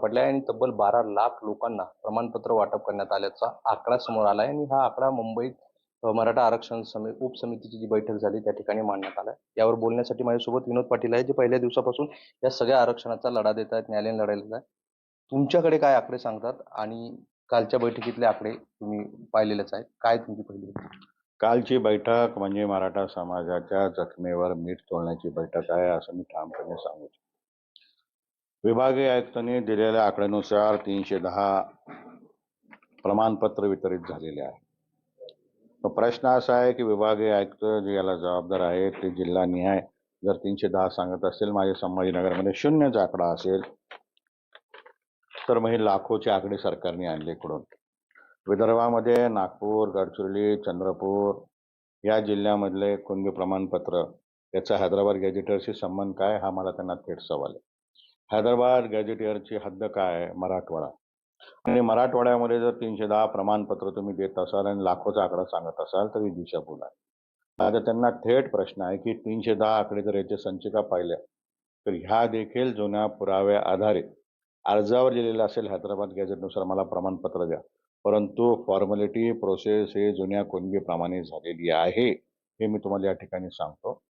सापडल्या आणि तब्बल 12 लाख लोकांना प्रमाणपत्र वाटप करण्यात आल्याचा आकडा समोर आलाय आणि हा आकडा मुंबईत मराठा आरक्षण उपसमितीची जी बैठक झाली त्या ठिकाणी मांडण्यात आलाय. यावर बोलण्यासाठी माझ्यासोबत विनोद पाटील आहे, जे पहिल्या दिवसापासून या सगळ्या आरक्षणाचा लढा देत आहेत, न्यायालयीन लढा देत आहेत. तुमच्याकडे काय आकडे सांगतात आणि कालच्या बैठकीतले आकडे तुम्ही पाहिलेलेच आहेत, काय तुमची पहिली? कालची बैठक म्हणजे मराठा समाजाच्या जखमेवर मीठ चोळण्याची बैठक आहे असं मी ठामपणे सांगू शकतो. विभागीय आयुक्तांनी दिलेल्या आकड्यानुसार 310 प्रमाणपत्र वितरित झालेले आहे. प्रश्न असा आहे की विभागीय आयुक्त जे याला जबाबदार आहेत ते जिल्हानिहाय जर 310 सांगत असेल, माझ्या संभाजीनगरमध्ये 0चा आकडा असेल, तर मग हे लाखोचे आकडे सरकारने आणले कुठून? विदर्भामध्ये नागपूर, गडचिरोली, चंद्रपूर या जिल्ह्यामधले कुणबी प्रमाणपत्र याचा हैदराबाद गॅझेटियरशी संबंध काय, हा मला त्यांना थेट सवाल आहे. हैदराबाद गॅझेटियरची हद्द काय आहे? मराठवाडा. आणि मराठवाड्यामध्ये जर 310 प्रमाणपत्र तुम्ही देत असाल आणि लाखोचा आकडा सांगत असाल तर ही दिशाभूल आहे. आता त्यांना थेट प्रश्न आहे की 310 आकडे जर याच्या संचिका पाहिल्या तर ह्या देखील जुन्या पुराव्या आधारित अर्जावर लिहिलेलं असेल हैदराबाद गॅझेटनुसार मला प्रमाणपत्र द्या, परंतु फॉर्मॅलिटी प्रोसेस हे जुन्या कुणबी प्रमाणे झालेली आहे, हे मी तुम्हाला या ठिकाणी सांगतो.